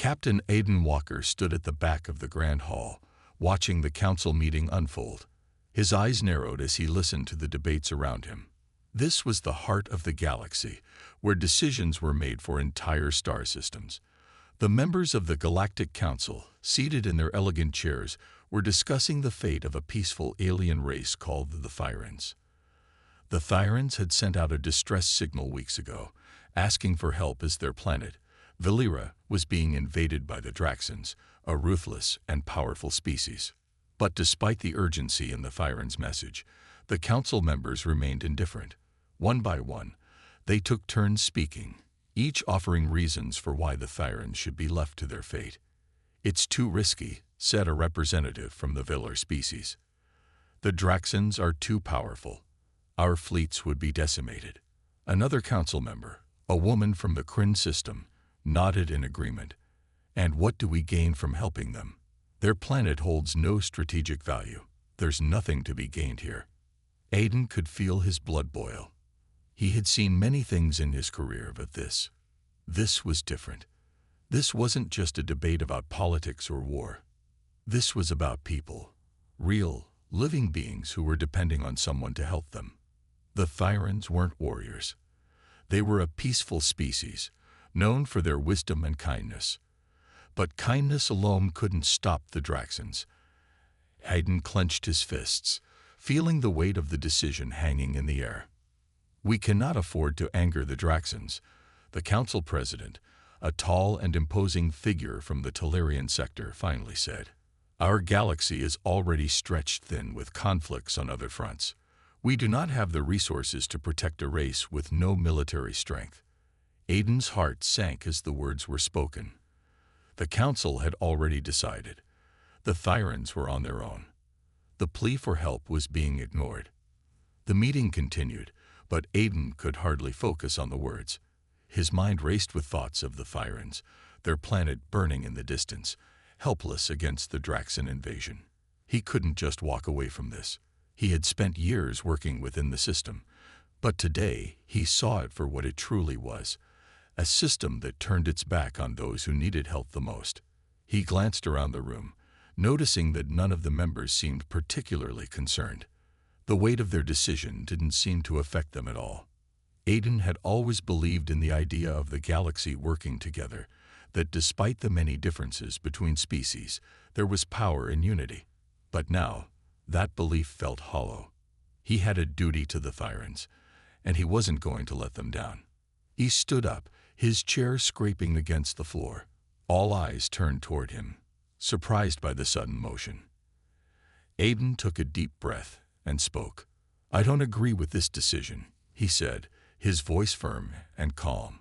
Captain Aiden Walker stood at the back of the Grand Hall, watching the council meeting unfold. His eyes narrowed as he listened to the debates around him. This was the heart of the galaxy, where decisions were made for entire star systems. The members of the Galactic Council, seated in their elegant chairs, were discussing the fate of a peaceful alien race called the Thyrans. The Thyrans had sent out a distress signal weeks ago, asking for help as their planet, Valera, was being invaded by the Draxans, a ruthless and powerful species. But despite the urgency in the Thyrans' message, the council members remained indifferent. One by one, they took turns speaking, each offering reasons for why the Thyrans should be left to their fate. "It's too risky," said a representative from the Valera species. "The Draxans are too powerful. Our fleets would be decimated." Another council member, a woman from the Kryn system, nodded in agreement. "And what do we gain from helping them? Their planet holds no strategic value. There's nothing to be gained here." Aiden could feel his blood boil. He had seen many things in his career, but this was different. This wasn't just a debate about politics or war. This was about people, real, living beings who were depending on someone to help them. The Thyrans weren't warriors. They were a peaceful species, known for their wisdom and kindness. But kindness alone couldn't stop the Draxans. Aiden clenched his fists, feeling the weight of the decision hanging in the air. "We cannot afford to anger the Draxans," the council president, a tall and imposing figure from the Talarian sector, finally said. "Our galaxy is already stretched thin with conflicts on other fronts. We do not have the resources to protect a race with no military strength." Aiden's heart sank as the words were spoken. The council had already decided. The Thyrans were on their own. The plea for help was being ignored. The meeting continued, but Aiden could hardly focus on the words. His mind raced with thoughts of the Thyrans, their planet burning in the distance, helpless against the Draxan invasion. He couldn't just walk away from this. He had spent years working within the system, but today he saw it for what it truly was, a system that turned its back on those who needed help the most. He glanced around the room, noticing that none of the members seemed particularly concerned. The weight of their decision didn't seem to affect them at all. Aiden had always believed in the idea of the galaxy working together, that despite the many differences between species, there was power in unity. But now, that belief felt hollow. He had a duty to the Thyrans, and he wasn't going to let them down. He stood up, his chair scraping against the floor. All eyes turned toward him, surprised by the sudden motion. Aiden took a deep breath and spoke. "I don't agree with this decision," he said, his voice firm and calm.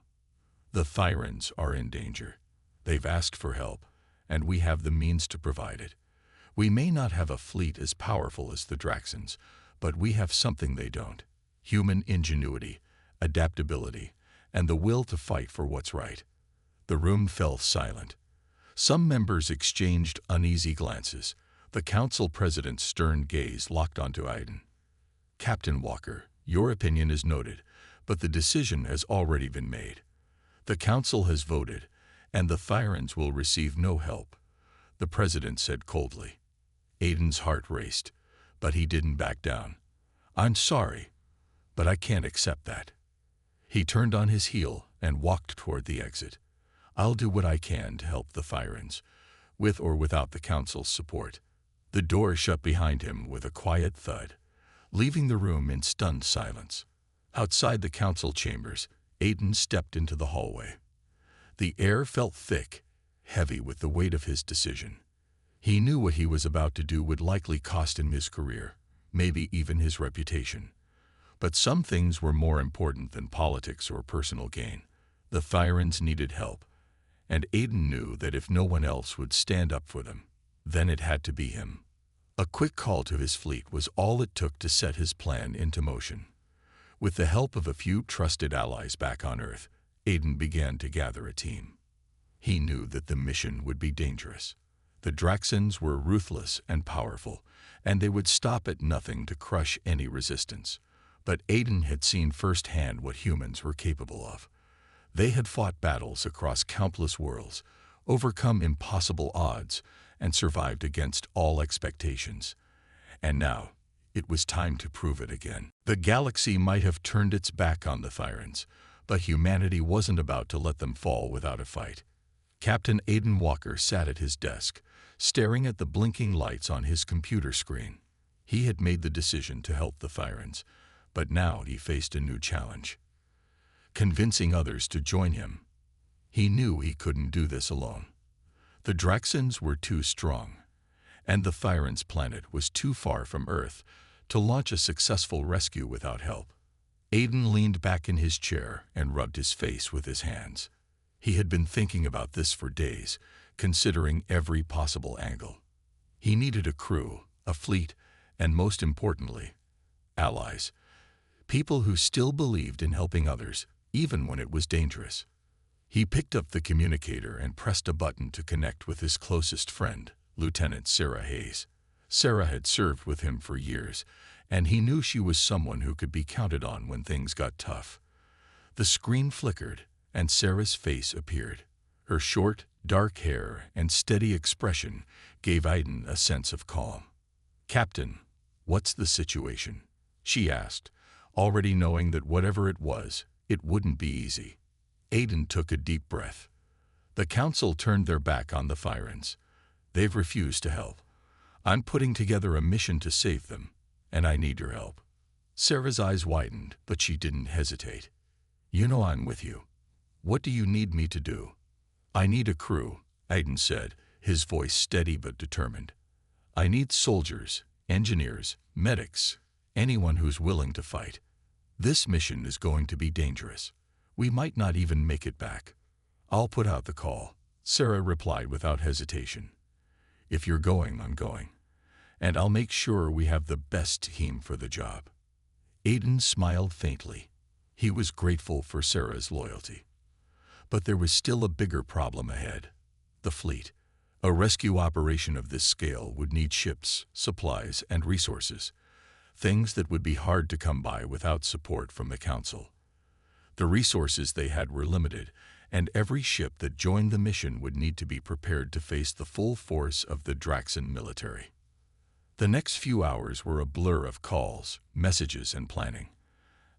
"The Thyrans are in danger. They've asked for help, and we have the means to provide it. We may not have a fleet as powerful as the Draxans, but we have something they don't: human ingenuity, adaptability, and the will to fight for what's right." The room fell silent. Some members exchanged uneasy glances. The council president's stern gaze locked onto Aiden. "Captain Walker, your opinion is noted, but the decision has already been made. The council has voted, and the Thyrans will receive no help," the president said coldly. Aiden's heart raced, but he didn't back down. "I'm sorry, but I can't accept that." He turned on his heel and walked toward the exit. "I'll do what I can to help the Thyrans, with or without the council's support." The door shut behind him with a quiet thud, leaving the room in stunned silence. Outside the council chambers, Aiden stepped into the hallway. The air felt thick, heavy with the weight of his decision. He knew what he was about to do would likely cost him his career, maybe even his reputation. But some things were more important than politics or personal gain. The Thyrans needed help, and Aiden knew that if no one else would stand up for them, then it had to be him. A quick call to his fleet was all it took to set his plan into motion. With the help of a few trusted allies back on Earth, Aiden began to gather a team. He knew that the mission would be dangerous. The Draxans were ruthless and powerful, and they would stop at nothing to crush any resistance. But Aiden had seen firsthand what humans were capable of. They had fought battles across countless worlds, overcome impossible odds, and survived against all expectations. And now, it was time to prove it again. The galaxy might have turned its back on the Thyrans, but humanity wasn't about to let them fall without a fight. Captain Aiden Walker sat at his desk, staring at the blinking lights on his computer screen. He had made the decision to help the Thyrans, but now he faced a new challenge: convincing others to join him. He knew he couldn't do this alone. The Draxans were too strong, and the Thyrans' planet was too far from Earth to launch a successful rescue without help. Aiden leaned back in his chair and rubbed his face with his hands. He had been thinking about this for days, considering every possible angle. He needed a crew, a fleet, and most importantly, allies. People who still believed in helping others, even when it was dangerous. He picked up the communicator and pressed a button to connect with his closest friend, Lieutenant Sarah Hayes. Sarah had served with him for years, and he knew she was someone who could be counted on when things got tough. The screen flickered, and Sarah's face appeared. Her short, dark hair and steady expression gave Aiden a sense of calm. "Captain, what's the situation?" she asked, already knowing that whatever it was, it wouldn't be easy. Aiden took a deep breath. The Council turned their back on the Thyrans. They've refused to help. I'm putting together a mission to save them, and I need your help. Sarah's eyes widened, but she didn't hesitate. "You know I'm with you. What do you need me to do?" "I need a crew," Aiden said, his voice steady but determined. "I need soldiers, engineers, medics, anyone who's willing to fight. This mission is going to be dangerous. We might not even make it back." "I'll put out the call," Sarah replied without hesitation. "If you're going, I'm going. And I'll make sure we have the best team for the job." Aiden smiled faintly. He was grateful for Sarah's loyalty. But there was still a bigger problem ahead: the fleet. A rescue operation of this scale would need ships, supplies, and resources, things that would be hard to come by without support from the Council. The resources they had were limited, and every ship that joined the mission would need to be prepared to face the full force of the Draxan military. The next few hours were a blur of calls, messages, and planning.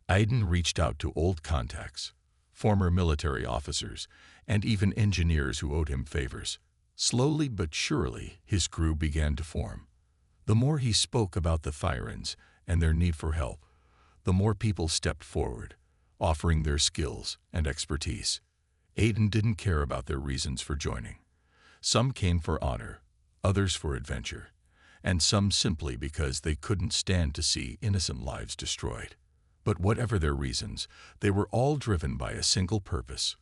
Aiden reached out to old contacts, former military officers, and even engineers who owed him favors. Slowly but surely, his crew began to form. The more he spoke about the Thyrans and their need for help, the more people stepped forward, offering their skills and expertise. Aiden didn't care about their reasons for joining. Some came for honor, others for adventure, and some simply because they couldn't stand to see innocent lives destroyed. But whatever their reasons, they were all driven by a single purpose: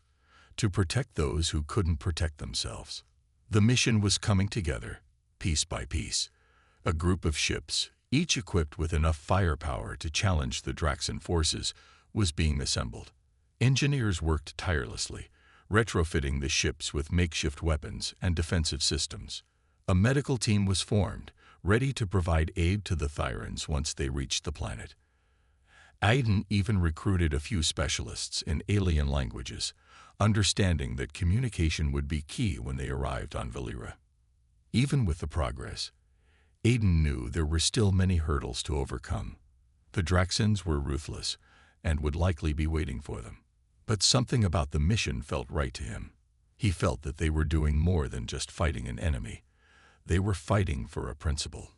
to protect those who couldn't protect themselves. The mission was coming together, piece by piece. A group of ships, each equipped with enough firepower to challenge the Draxan forces, was being assembled. Engineers worked tirelessly, retrofitting the ships with makeshift weapons and defensive systems. A medical team was formed, ready to provide aid to the Thyrans once they reached the planet. Aiden even recruited a few specialists in alien languages, understanding that communication would be key when they arrived on Valera. Even with the progress, Aiden knew there were still many hurdles to overcome. The Draxans were ruthless and would likely be waiting for them. But something about the mission felt right to him. He felt that they were doing more than just fighting an enemy. They were fighting for a principle,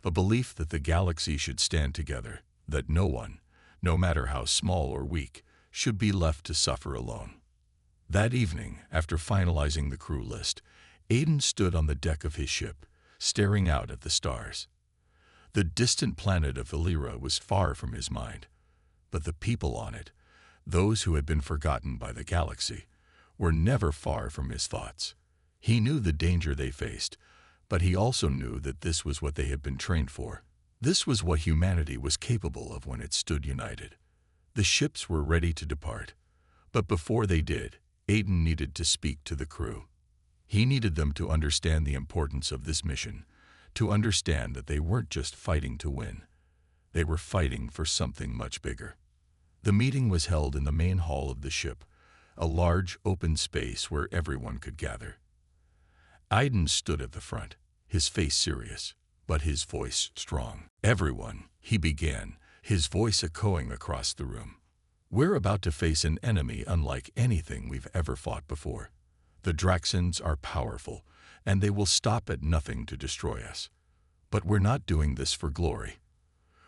a belief that the galaxy should stand together, that no one, no matter how small or weak, should be left to suffer alone. That evening, after finalizing the crew list, Aiden stood on the deck of his ship, staring out at the stars. The distant planet of Valera was far from his mind, but the people on it, those who had been forgotten by the galaxy, were never far from his thoughts. He knew the danger they faced, but he also knew that this was what they had been trained for. This was what humanity was capable of when it stood united. The ships were ready to depart, but before they did, Aiden needed to speak to the crew. He needed them to understand the importance of this mission, to understand that they weren't just fighting to win. They were fighting for something much bigger. The meeting was held in the main hall of the ship, a large, open space where everyone could gather. Aiden stood at the front, his face serious, but his voice strong. "Everyone," he began, his voice echoing across the room. "We're about to face an enemy unlike anything we've ever fought before. The Draxans are powerful, and they will stop at nothing to destroy us. But we're not doing this for glory.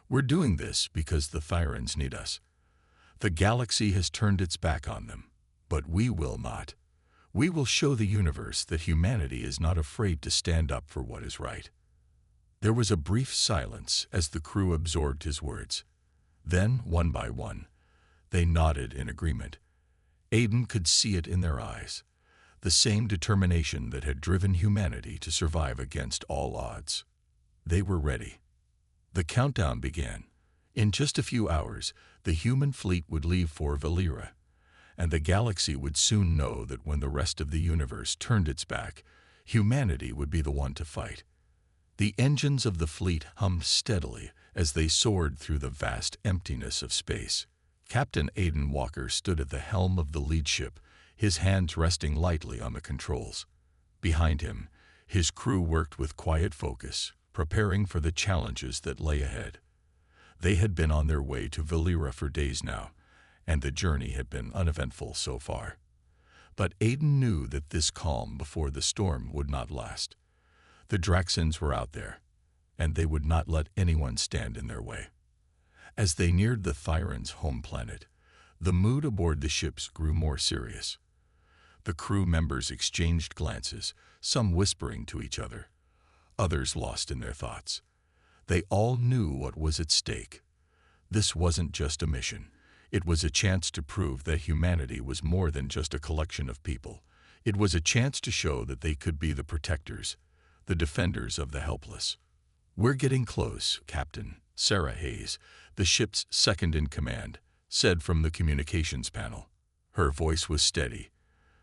We're doing this because the Thyrans need us. The galaxy has turned its back on them, but we will not. We will show the universe that humanity is not afraid to stand up for what is right." There was a brief silence as the crew absorbed his words. Then, one by one, they nodded in agreement. Aiden could see it in their eyes, the same determination that had driven humanity to survive against all odds. They were ready. The countdown began. In just a few hours, the human fleet would leave for Valera, and the galaxy would soon know that when the rest of the universe turned its back, humanity would be the one to fight. The engines of the fleet hummed steadily as they soared through the vast emptiness of space. Captain Aiden Walker stood at the helm of the lead ship, his hands resting lightly on the controls. Behind him, his crew worked with quiet focus, preparing for the challenges that lay ahead. They had been on their way to Valera for days now, and the journey had been uneventful so far. But Aiden knew that this calm before the storm would not last. The Draxans were out there, and they would not let anyone stand in their way. As they neared the Thyrans' home planet, the mood aboard the ships grew more serious. The crew members exchanged glances, some whispering to each other, others lost in their thoughts. They all knew what was at stake. This wasn't just a mission. It was a chance to prove that humanity was more than just a collection of people. It was a chance to show that they could be the protectors, the defenders of the helpless. "We're getting close, Captain," Sarah Hayes, the ship's second-in-command, said from the communications panel. Her voice was steady,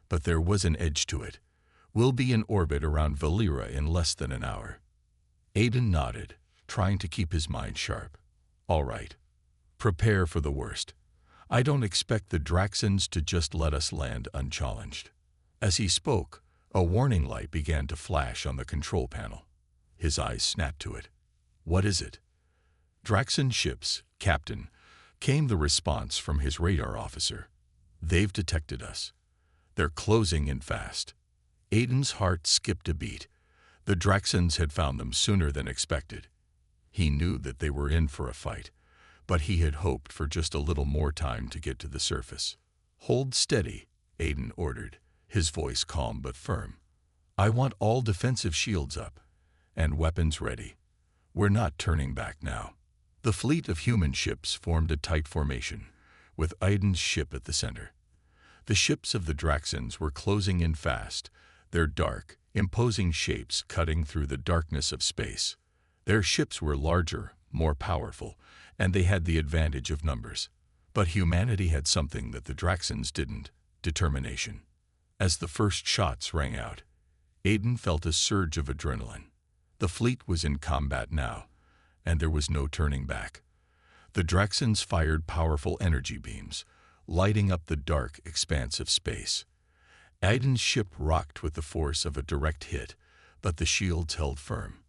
but there was an edge to it. "We'll be in orbit around Valera in less than an hour." Aiden nodded, trying to keep his mind sharp. "All right. Prepare for the worst. I don't expect the Draxans to just let us land unchallenged." As he spoke, a warning light began to flash on the control panel. His eyes snapped to it. "What is it?" "Draxan ships, Captain," came the response from his radar officer. "They've detected us. They're closing in fast." Aiden's heart skipped a beat. The Draxans had found them sooner than expected. He knew that they were in for a fight, but he had hoped for just a little more time to get to the surface. "Hold steady," Aiden ordered, his voice calm but firm. "I want all defensive shields up, and weapons ready. We're not turning back now." The fleet of human ships formed a tight formation, with Aiden's ship at the center. The ships of the Draxans were closing in fast, their dark, imposing shapes cutting through the darkness of space. Their ships were larger, more powerful, and they had the advantage of numbers. But humanity had something that the Draxans didn't: determination. As the first shots rang out, Aiden felt a surge of adrenaline. The fleet was in combat now, and there was no turning back. The Draxans fired powerful energy beams, lighting up the dark expanse of space. Aiden's ship rocked with the force of a direct hit, but the shields held firm.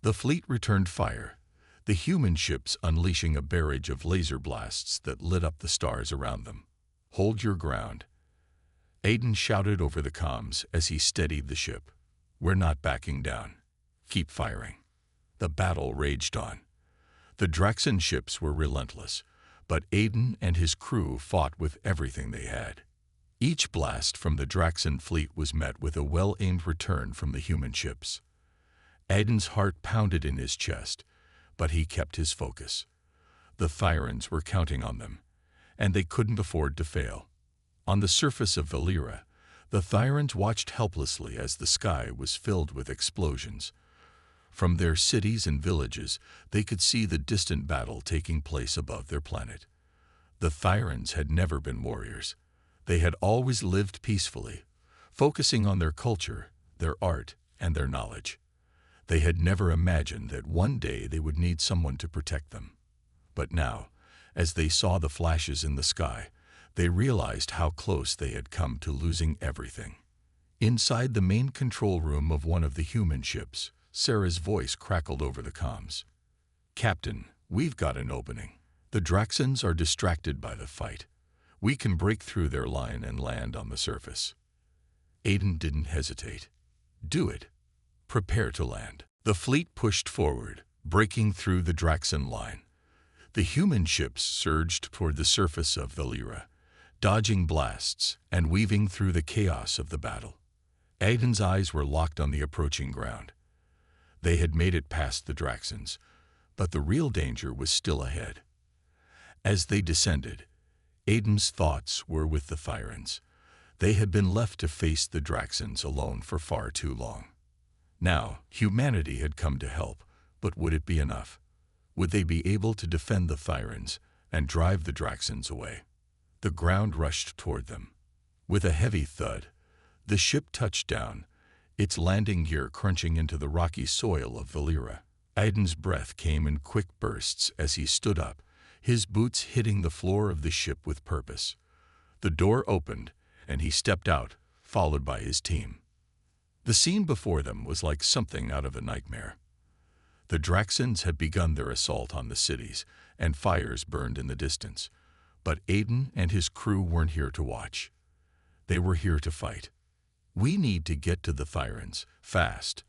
The fleet returned fire, the human ships unleashing a barrage of laser blasts that lit up the stars around them. "Hold your ground," Aiden shouted over the comms as he steadied the ship. "We're not backing down. Keep firing." The battle raged on. The Draxan ships were relentless, but Aiden and his crew fought with everything they had. Each blast from the Draxan fleet was met with a well-aimed return from the human ships. Aiden's heart pounded in his chest, but he kept his focus. The Thyrans were counting on them, and they couldn't afford to fail. On the surface of Valera, the Thyrans watched helplessly as the sky was filled with explosions. From their cities and villages, they could see the distant battle taking place above their planet. The Thyrans had never been warriors. They had always lived peacefully, focusing on their culture, their art, and their knowledge. They had never imagined that one day they would need someone to protect them. But now, as they saw the flashes in the sky, they realized how close they had come to losing everything. Inside the main control room of one of the human ships, Sarah's voice crackled over the comms. "Captain, we've got an opening. The Draxans are distracted by the fight. We can break through their line and land on the surface." Aiden didn't hesitate. "Do it. Prepare to land." The fleet pushed forward, breaking through the Draxan line. The human ships surged toward the surface of Valera, dodging blasts and weaving through the chaos of the battle. Aiden's eyes were locked on the approaching ground. They had made it past the Draxans, but the real danger was still ahead. As they descended, Aiden's thoughts were with the Thyrans. They had been left to face the Draxans alone for far too long. Now, humanity had come to help, but would it be enough? Would they be able to defend the Thyrans and drive the Draxans away? The ground rushed toward them. With a heavy thud, the ship touched down, its landing gear crunching into the rocky soil of Valera. Aiden's breath came in quick bursts as he stood up, his boots hitting the floor of the ship with purpose. The door opened, and he stepped out, followed by his team. The scene before them was like something out of a nightmare. The Draxans had begun their assault on the cities, and fires burned in the distance. But Aiden and his crew weren't here to watch. They were here to fight. "We need to get to the Thyrans, fast,"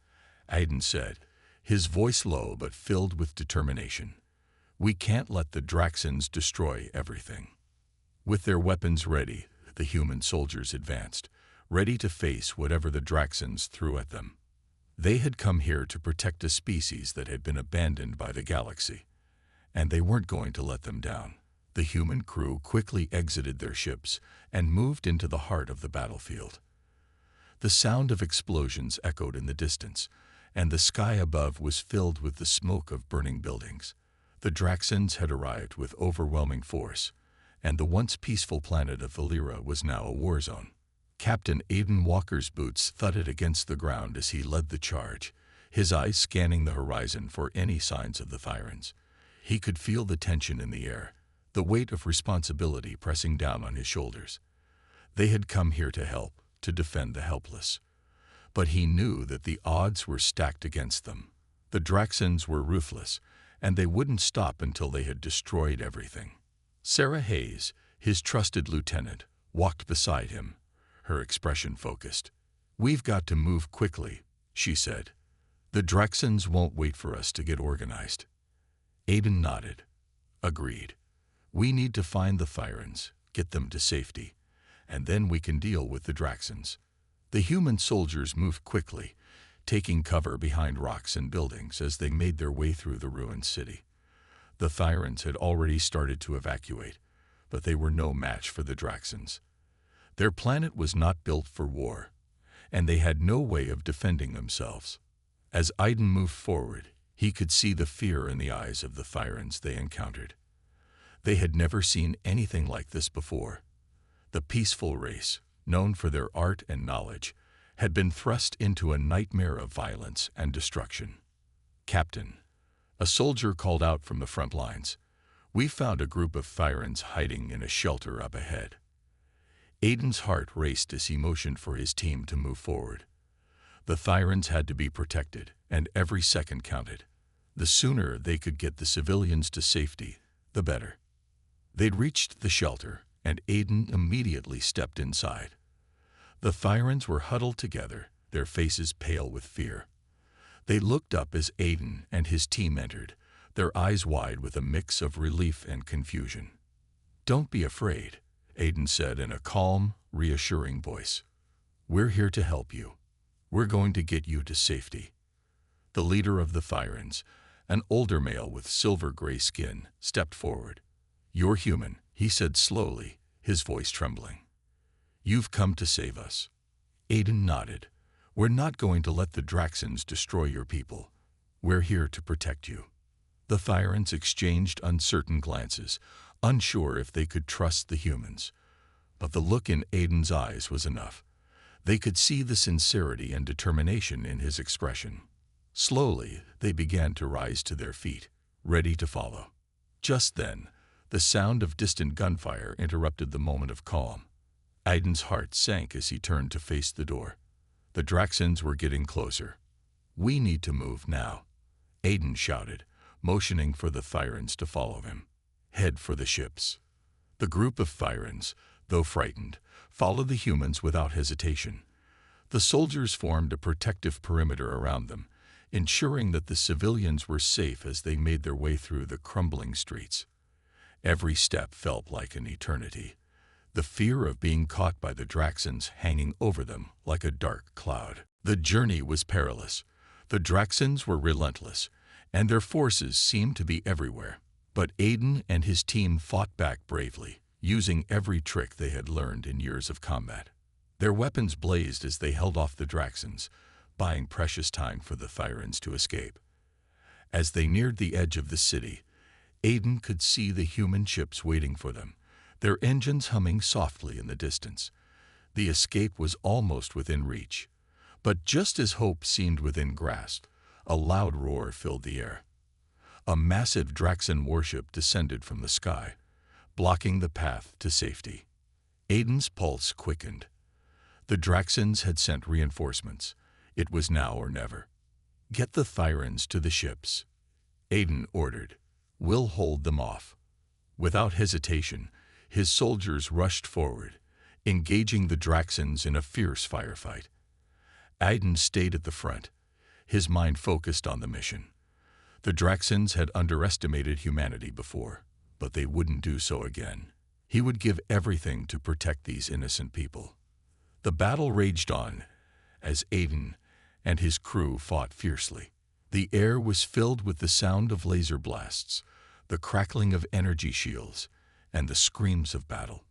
Aiden said, his voice low but filled with determination. "We can't let the Draxans destroy everything." With their weapons ready, the human soldiers advanced, ready to face whatever the Draxans threw at them. They had come here to protect a species that had been abandoned by the galaxy, and they weren't going to let them down. The human crew quickly exited their ships and moved into the heart of the battlefield. The sound of explosions echoed in the distance, and the sky above was filled with the smoke of burning buildings. The Draxans had arrived with overwhelming force, and the once peaceful planet of Valera was now a war zone. Captain Aiden Walker's boots thudded against the ground as he led the charge, his eyes scanning the horizon for any signs of the Thyrans. He could feel the tension in the air, the weight of responsibility pressing down on his shoulders. They had come here to help, to defend the helpless. But he knew that the odds were stacked against them. The Draxans were ruthless, and they wouldn't stop until they had destroyed everything. Sarah Hayes, his trusted lieutenant, walked beside him, her expression focused. "We've got to move quickly," she said. "The Draxans won't wait for us to get organized." Aiden nodded. "Agreed. We need to find the Thyrans, get them to safety, and then we can deal with the Draxans." The human soldiers moved quickly, taking cover behind rocks and buildings as they made their way through the ruined city. The Thyrans had already started to evacuate, but they were no match for the Draxans. Their planet was not built for war, and they had no way of defending themselves. As Aiden moved forward, he could see the fear in the eyes of the Thyrans they encountered. They had never seen anything like this before. The peaceful race, known for their art and knowledge, had been thrust into a nightmare of violence and destruction. "Captain," a soldier called out from the front lines, "we found a group of Thyrans hiding in a shelter up ahead." Aiden's heart raced as he motioned for his team to move forward. The Thyrans had to be protected, and every second counted. The sooner they could get the civilians to safety, the better. They'd reached the shelter, and Aiden immediately stepped inside. The Thyrans were huddled together, their faces pale with fear. They looked up as Aiden and his team entered, their eyes wide with a mix of relief and confusion. "Don't be afraid," Aiden said in a calm, reassuring voice. "We're here to help you. We're going to get you to safety." The leader of the Thyrans, an older male with silver-gray skin, stepped forward. "You're human," he said slowly, his voice trembling. "You've come to save us." Aiden nodded. "We're not going to let the Draxans destroy your people. We're here to protect you." The Thyrans exchanged uncertain glances, unsure if they could trust the humans. But the look in Aiden's eyes was enough. They could see the sincerity and determination in his expression. Slowly, they began to rise to their feet, ready to follow. Just then, the sound of distant gunfire interrupted the moment of calm. Aiden's heart sank as he turned to face the door. The Draxans were getting closer. "We need to move now," Aiden shouted, motioning for the Thyrans to follow him. "Head for the ships." The group of Thyrans, though frightened, followed the humans without hesitation. The soldiers formed a protective perimeter around them, ensuring that the civilians were safe as they made their way through the crumbling streets. Every step felt like an eternity, the fear of being caught by the Draxans hanging over them like a dark cloud. The journey was perilous. The Draxans were relentless, and their forces seemed to be everywhere. But Aiden and his team fought back bravely, using every trick they had learned in years of combat. Their weapons blazed as they held off the Draxans, buying precious time for the Thyrans to escape. As they neared the edge of the city, Aiden could see the human ships waiting for them, their engines humming softly in the distance. The escape was almost within reach. But just as hope seemed within grasp, a loud roar filled the air. A massive Draxan warship descended from the sky, blocking the path to safety. Aiden's pulse quickened. The Draxans had sent reinforcements. It was now or never. "Get the Thyrans to the ships," Aiden ordered. "We'll hold them off." Without hesitation, his soldiers rushed forward, engaging the Draxans in a fierce firefight. Aiden stayed at the front, his mind focused on the mission. The Draxans had underestimated humanity before, but they wouldn't do so again. He would give everything to protect these innocent people. The battle raged on as Aiden and his crew fought fiercely. The air was filled with the sound of laser blasts, the crackling of energy shields, and the screams of battle.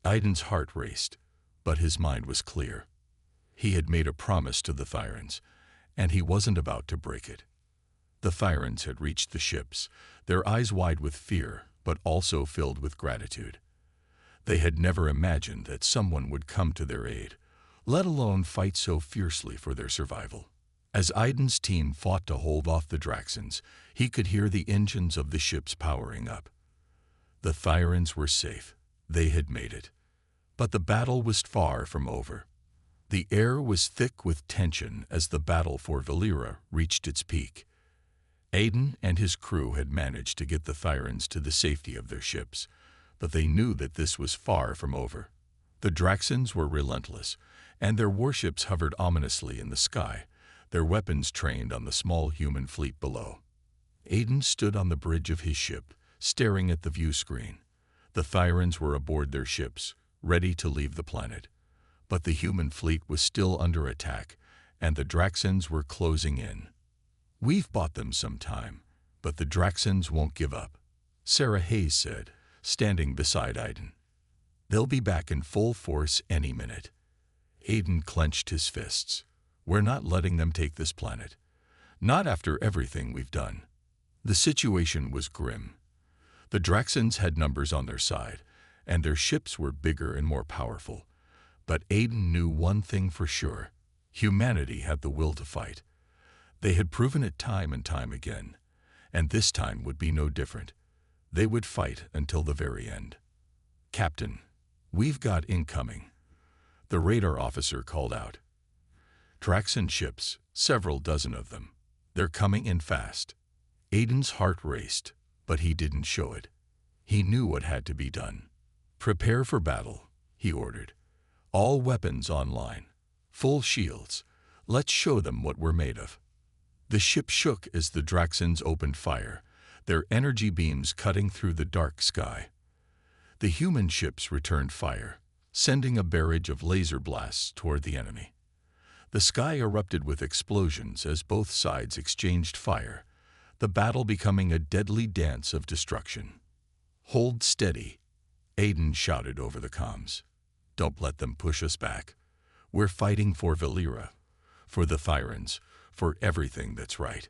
Aiden's heart raced, but his mind was clear. He had made a promise to the Thyrans, and he wasn't about to break it. The Thyrans had reached the ships, their eyes wide with fear, but also filled with gratitude. They had never imagined that someone would come to their aid, let alone fight so fiercely for their survival. As Aiden's team fought to hold off the Draxans, he could hear the engines of the ships powering up. The Thyrans were safe. They had made it. But the battle was far from over. The air was thick with tension as the battle for Valera reached its peak. Aiden and his crew had managed to get the Thyrans to the safety of their ships, but they knew that this was far from over. The Draxans were relentless, and their warships hovered ominously in the sky, their weapons trained on the small human fleet below. Aiden stood on the bridge of his ship, staring at the view screen. The Thyrans were aboard their ships, ready to leave the planet. But the human fleet was still under attack, and the Draxans were closing in. "We've bought them some time, but the Draxans won't give up," Sarah Hayes said, standing beside Aiden. "They'll be back in full force any minute." Aiden clenched his fists. "We're not letting them take this planet. Not after everything we've done." The situation was grim. The Draxans had numbers on their side, and their ships were bigger and more powerful. But Aiden knew one thing for sure. Humanity had the will to fight. They had proven it time and time again, and this time would be no different. They would fight until the very end. "Captain, we've got incoming," the radar officer called out. "Draxan ships, several dozen of them. They're coming in fast." Aiden's heart raced, but he didn't show it. He knew what had to be done. "Prepare for battle," he ordered. "All weapons online. Full shields. Let's show them what we're made of." The ship shook as the Draxans opened fire, their energy beams cutting through the dark sky. The human ships returned fire, sending a barrage of laser blasts toward the enemy. The sky erupted with explosions as both sides exchanged fire, the battle becoming a deadly dance of destruction. "Hold steady," Aiden shouted over the comms. "Don't let them push us back. We're fighting for Valera, for the Thyrans, for everything that's right."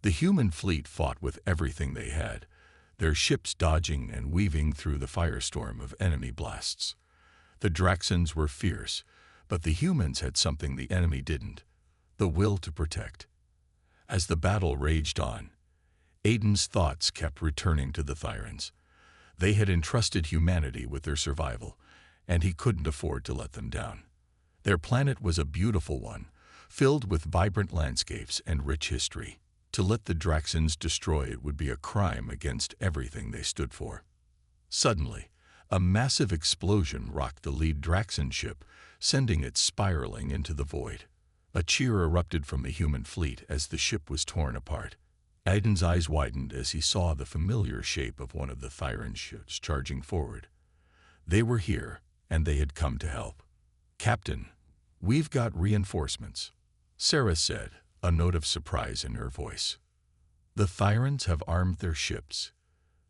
The human fleet fought with everything they had, their ships dodging and weaving through the firestorm of enemy blasts. The Draxans were fierce, but the humans had something the enemy didn't: the will to protect. As the battle raged on, Aiden's thoughts kept returning to the Thyrans. They had entrusted humanity with their survival, and he couldn't afford to let them down. Their planet was a beautiful one, filled with vibrant landscapes and rich history. To let the Draxans destroy it would be a crime against everything they stood for. Suddenly, a massive explosion rocked the lead Draxan ship, sending it spiraling into the void. A cheer erupted from the human fleet as the ship was torn apart. Aiden's eyes widened as he saw the familiar shape of one of the Thyn ships charging forward. They were here, and they had come to help. "Captain, we've got reinforcements," Sarah said, a note of surprise in her voice. "The Thyns have armed their ships.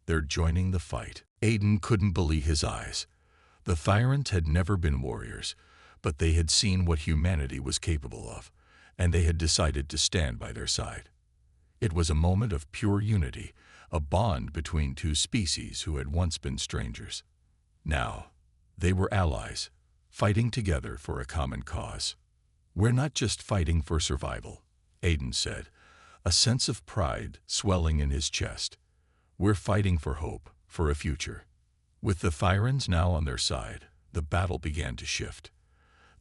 They're joining the fight." Aiden couldn't believe his eyes. The Thyns had never been warriors, but they had seen what humanity was capable of, and they had decided to stand by their side. It was a moment of pure unity, a bond between two species who had once been strangers. Now, they were allies, fighting together for a common cause. "We're not just fighting for survival," Aiden said, a sense of pride swelling in his chest. "We're fighting for hope, for a future." With the Thyns now on their side, the battle began to shift.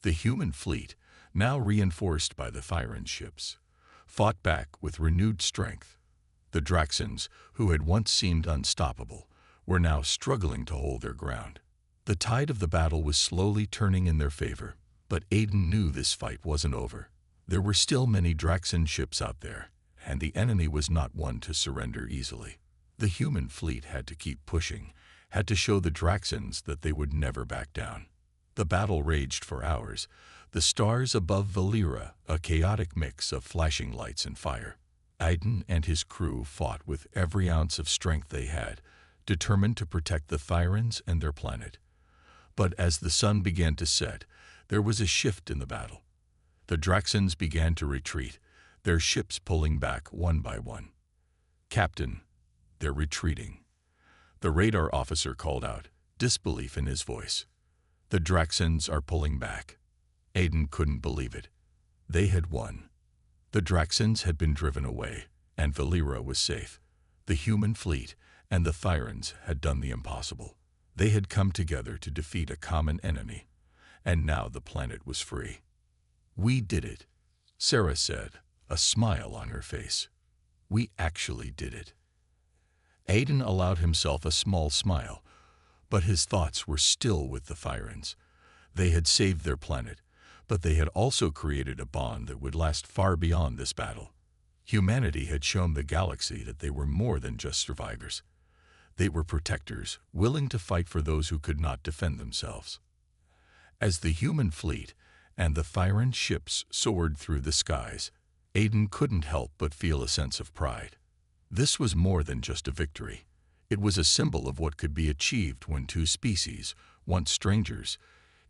The human fleet, now reinforced by the Thyn ships, fought back with renewed strength. The Draxans, who had once seemed unstoppable, were now struggling to hold their ground. The tide of the battle was slowly turning in their favor, but Aiden knew this fight wasn't over. There were still many Draxan ships out there, and the enemy was not one to surrender easily. The human fleet had to keep pushing, had to show the Draxans that they would never back down. The battle raged for hours, the stars above Valera a chaotic mix of flashing lights and fire. Aiden and his crew fought with every ounce of strength they had, determined to protect the Thyns and their planet. But as the sun began to set, there was a shift in the battle. The Draxans began to retreat, their ships pulling back one by one. "Captain, they're retreating," the radar officer called out, disbelief in his voice. "The Draxans are pulling back." Aiden couldn't believe it. They had won. The Draxans had been driven away, and Valera was safe. The human fleet and the Thyns had done the impossible. They had come together to defeat a common enemy, and now the planet was free. "We did it," Sarah said, a smile on her face. "We actually did it." Aiden allowed himself a small smile, but his thoughts were still with the Thyns. They had saved their planet, but they had also created a bond that would last far beyond this battle. Humanity had shown the galaxy that they were more than just survivors. They were protectors, willing to fight for those who could not defend themselves. As the human fleet and the Thyn ships soared through the skies, Aiden couldn't help but feel a sense of pride. This was more than just a victory. It was a symbol of what could be achieved when two species, once strangers,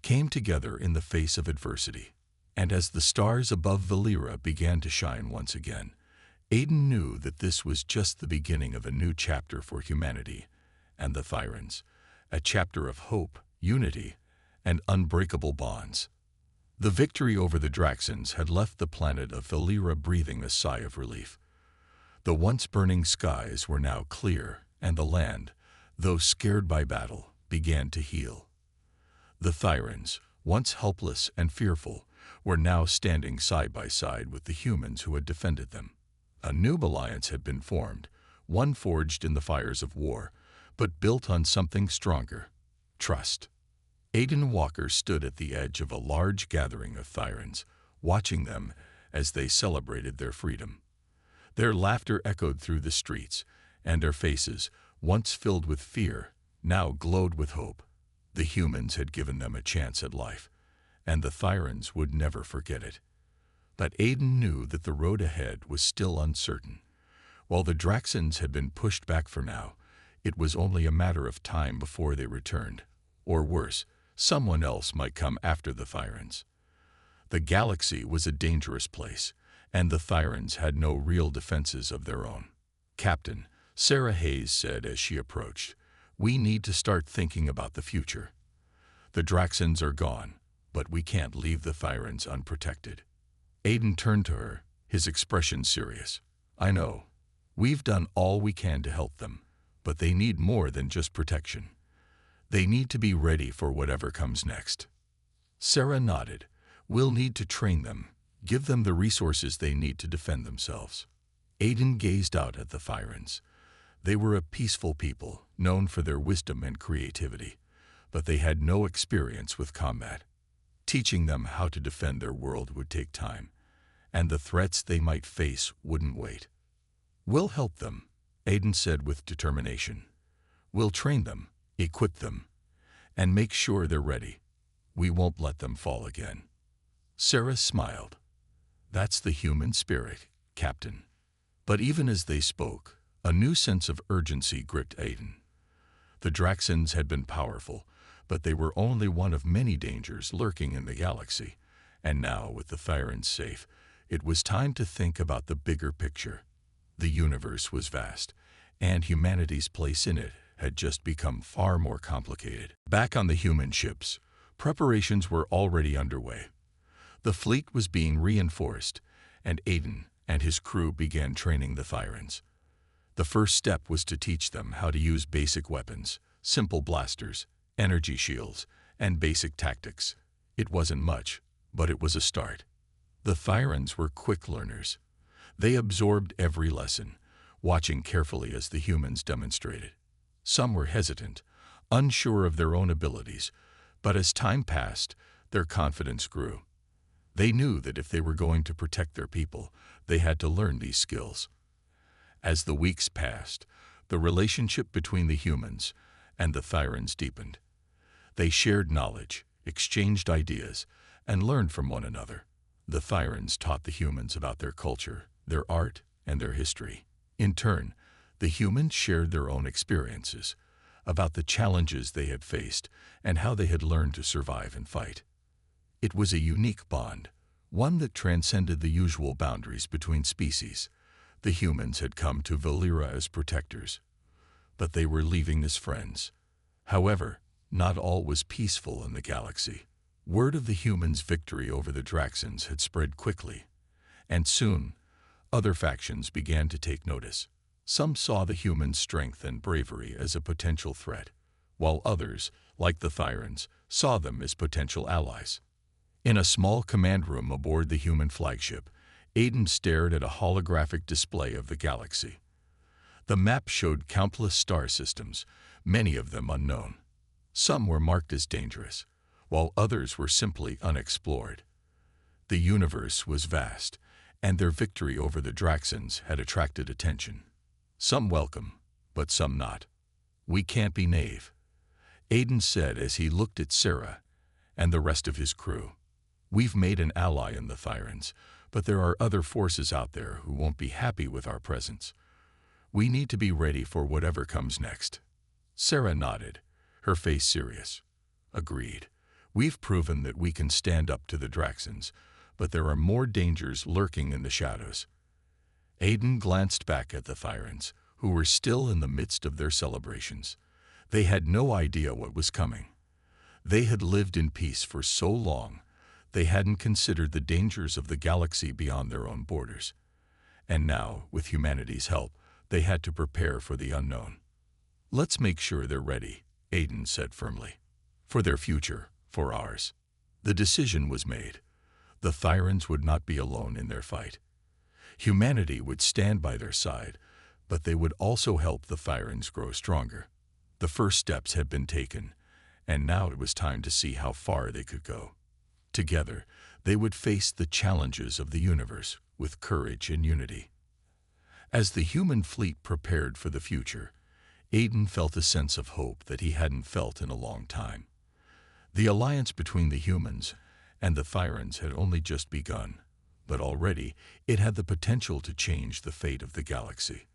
came together in the face of adversity. And as the stars above Valera began to shine once again, Aiden knew that this was just the beginning of a new chapter for humanity and the Thyns, a chapter of hope, unity, and unbreakable bonds. The victory over the Draxans had left the planet of Valera breathing a sigh of relief. The once burning skies were now clear, and the land, though scared by battle, began to heal. The Thyns, once helpless and fearful, were now standing side by side with the humans who had defended them. A new alliance had been formed, one forged in the fires of war, but built on something stronger: trust. Aiden Walker stood at the edge of a large gathering of Thyns, watching them as they celebrated their freedom. Their laughter echoed through the streets, and their faces, once filled with fear, now glowed with hope. The humans had given them a chance at life, and the Thyns would never forget it. But Aiden knew that the road ahead was still uncertain. While the Draxans had been pushed back for now, it was only a matter of time before they returned. Or worse, someone else might come after the Thyns. The galaxy was a dangerous place, and the Thyns had no real defenses of their own. "Captain," Sarah Hayes said as she approached, "we need to start thinking about the future. The Draxans are gone, but we can't leave the Thyns unprotected." Aiden turned to her, his expression serious. "I know. We've done all we can to help them, but they need more than just protection. They need to be ready for whatever comes next." Sarah nodded, We'll need to train them, give them the resources they need to defend themselves. Aiden gazed out at the Thyrans. They were a peaceful people, known for their wisdom and creativity, but they had no experience with combat. Teaching them how to defend their world would take time, and the threats they might face wouldn't wait. We'll help them, Aiden said with determination. We'll train them, equip them, and make sure they're ready. We won't let them fall again. Sarah smiled. That's the human spirit, Captain. But even as they spoke, a new sense of urgency gripped Aiden. The Draxans had been powerful, but they were only one of many dangers lurking in the galaxy. And now, with the Thyrans safe, it was time to think about the bigger picture. The universe was vast, and humanity's place in it had just become far more complicated. Back on the human ships, preparations were already underway. The fleet was being reinforced, and Aiden and his crew began training the Thyrans. The first step was to teach them how to use basic weapons, simple blasters, energy shields, and basic tactics. It wasn't much, but it was a start. The Thyrans were quick learners. They absorbed every lesson, watching carefully as the humans demonstrated. Some were hesitant, unsure of their own abilities, but as time passed, their confidence grew. They knew that if they were going to protect their people, they had to learn these skills. As the weeks passed, the relationship between the humans and the Thyrans deepened. They shared knowledge, exchanged ideas, and learned from one another. The Thyrans taught the humans about their culture, their art, and their history. In turn, the humans shared their own experiences, about the challenges they had faced and how they had learned to survive and fight. It was a unique bond, one that transcended the usual boundaries between species. The humans had come to Valera as protectors, but they were leaving as friends. However, not all was peaceful in the galaxy. Word of the humans' victory over the Draxans had spread quickly, and soon, other factions began to take notice. Some saw the humans' strength and bravery as a potential threat, while others, like the Thyrans, saw them as potential allies. In a small command room aboard the human flagship, Aiden stared at a holographic display of the galaxy. The map showed countless star systems, many of them unknown. Some were marked as dangerous, while others were simply unexplored. The universe was vast, and their victory over the Draxans had attracted attention. Some welcome, but some not. We can't be naive, Aiden said as he looked at Sarah and the rest of his crew. We've made an ally in the Thyrans, but there are other forces out there who won't be happy with our presence. We need to be ready for whatever comes next. Sarah nodded, her face serious. Agreed. We've proven that we can stand up to the Draxans, but there are more dangers lurking in the shadows. Aiden glanced back at the Thyrans, who were still in the midst of their celebrations. They had no idea what was coming. They had lived in peace for so long, they hadn't considered the dangers of the galaxy beyond their own borders. And now, with humanity's help, they had to prepare for the unknown. Let's make sure they're ready, Aiden said firmly. For their future, for ours. The decision was made. The Thyrans would not be alone in their fight. Humanity would stand by their side, but they would also help the Thyrans grow stronger. The first steps had been taken, and now it was time to see how far they could go. Together, they would face the challenges of the universe with courage and unity. As the human fleet prepared for the future, Aiden felt a sense of hope that he hadn't felt in a long time. The alliance between the humans and the Thyrans had only just begun, but already it had the potential to change the fate of the galaxy.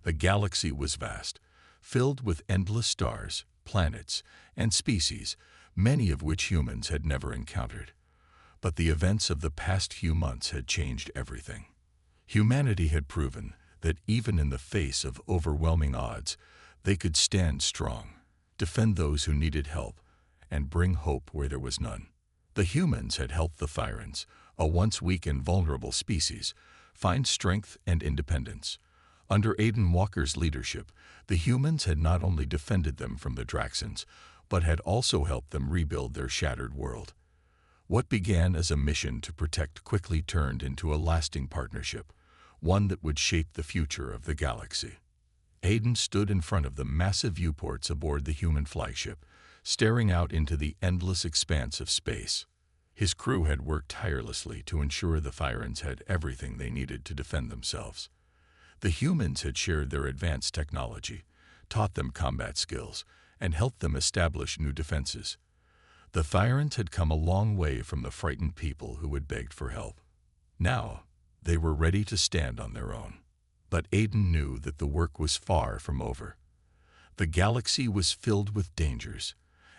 The galaxy was vast, filled with endless stars, planets, and species, many of which humans had never encountered. But the events of the past few months had changed everything. Humanity had proven that even in the face of overwhelming odds, they could stand strong, defend those who needed help, and bring hope where there was none. The humans had helped the Thyrans, a once weak and vulnerable species, find strength and independence. Under Aiden Walker's leadership, the humans had not only defended them from the Draxans, but had also helped them rebuild their shattered world. What began as a mission to protect quickly turned into a lasting partnership, one that would shape the future of the galaxy. Aiden stood in front of the massive viewports aboard the human flagship, staring out into the endless expanse of space. His crew had worked tirelessly to ensure the Thyrans had everything they needed to defend themselves. The humans had shared their advanced technology, taught them combat skills, and helped them establish new defenses. The Thyrans had come a long way from the frightened people who had begged for help. Now, they were ready to stand on their own. But Aiden knew that the work was far from over. The galaxy was filled with dangers,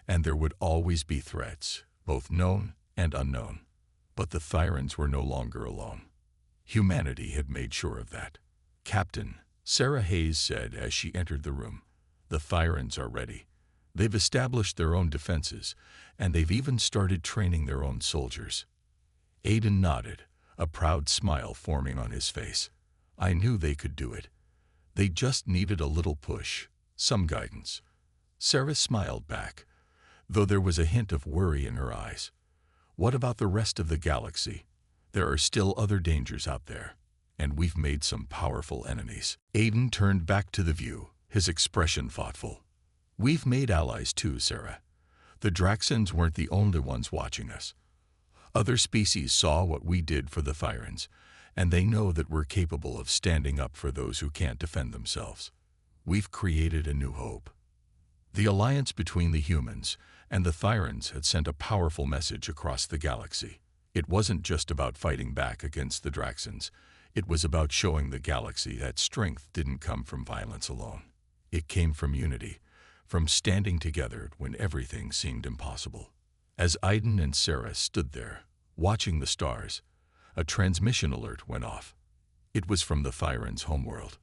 and there would always be threats, both known and unknown. But the Thyrans were no longer alone. Humanity had made sure of that. "Captain," Sarah Hayes said as she entered the room, "the Thyrans are ready. They've established their own defenses, and they've even started training their own soldiers." Aiden nodded, a proud smile forming on his face. "I knew they could do it. They just needed a little push, some guidance." Sarah smiled back, though there was a hint of worry in her eyes. "What about the rest of the galaxy? There are still other dangers out there, and we've made some powerful enemies." Aiden turned back to the view, his expression thoughtful. "We've made allies too, Sarah. The Draxans weren't the only ones watching us. Other species saw what we did for the Thyrans, and they know that we're capable of standing up for those who can't defend themselves. We've created a new hope." The alliance between the humans and the Thyrans had sent a powerful message across the galaxy. It wasn't just about fighting back against the Draxans. It was about showing the galaxy that strength didn't come from violence alone. It came from unity, from standing together when everything seemed impossible. As Aiden and Sarah stood there, watching the stars, a transmission alert went off. It was from the Thyrans' homeworld.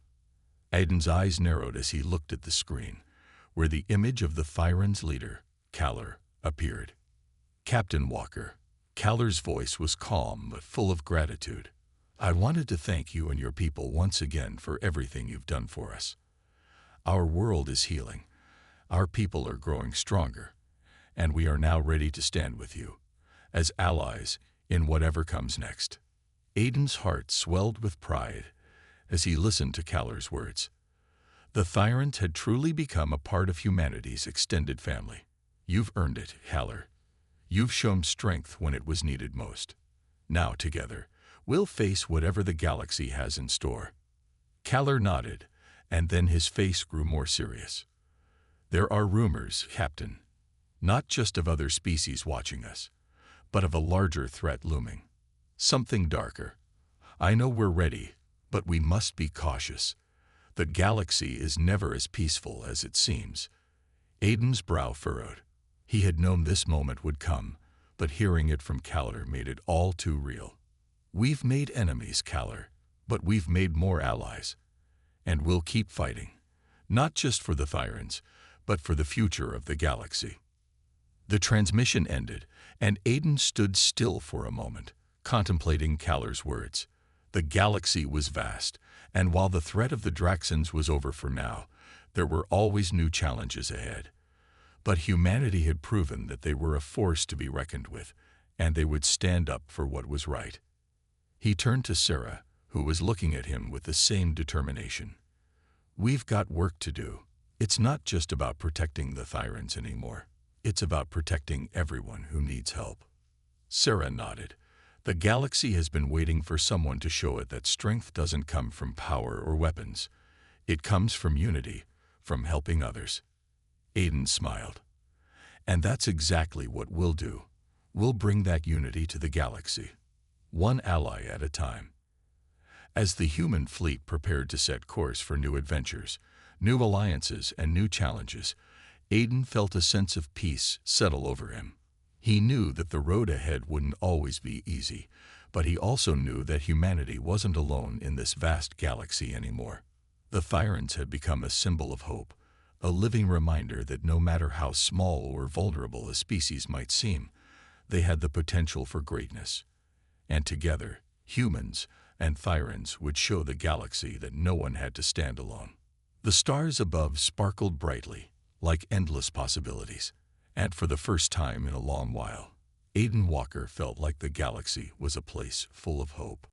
Aiden's eyes narrowed as he looked at the screen, where the image of the Thyrans' leader, Kalar, appeared. "Captain Walker." Kalar's voice was calm but full of gratitude. "I wanted to thank you and your people once again for everything you've done for us. Our world is healing, our people are growing stronger, and we are now ready to stand with you, as allies, in whatever comes next." Aiden's heart swelled with pride as he listened to Kalar's words. The Thyrans had truly become a part of humanity's extended family. "You've earned it, Kalar. You've shown strength when it was needed most. Now, together, we'll face whatever the galaxy has in store." Kalar nodded, and then his face grew more serious. "There are rumors, Captain, not just of other species watching us, but of a larger threat looming. Something darker. I know we're ready, but we must be cautious. The galaxy is never as peaceful as it seems." Aiden's brow furrowed. He had known this moment would come, but hearing it from Kalar made it all too real. "We've made enemies, Kalar, but we've made more allies. And we'll keep fighting, not just for the Thyrans, but for the future of the galaxy." The transmission ended, and Aiden stood still for a moment, contemplating Kalar's words. The galaxy was vast, and while the threat of the Draxans was over for now, there were always new challenges ahead. But humanity had proven that they were a force to be reckoned with, and they would stand up for what was right. He turned to Sarah, who was looking at him with the same determination. "We've got work to do. It's not just about protecting the Thyrans anymore. It's about protecting everyone who needs help." Sarah nodded. The galaxy has been waiting for someone to show it that strength doesn't come from power or weapons. It comes from unity, from helping others. Aiden smiled. "And that's exactly what we'll do. We'll bring that unity to the galaxy, one ally at a time." As the human fleet prepared to set course for new adventures, new alliances, and new challenges, Aiden felt a sense of peace settle over him. He knew that the road ahead wouldn't always be easy, but he also knew that humanity wasn't alone in this vast galaxy anymore. The Thyrans had become a symbol of hope, a living reminder that no matter how small or vulnerable a species might seem, they had the potential for greatness. And together, humans and Thyrans would show the galaxy that no one had to stand alone. The stars above sparkled brightly, like endless possibilities, and for the first time in a long while, Aiden Walker felt like the galaxy was a place full of hope.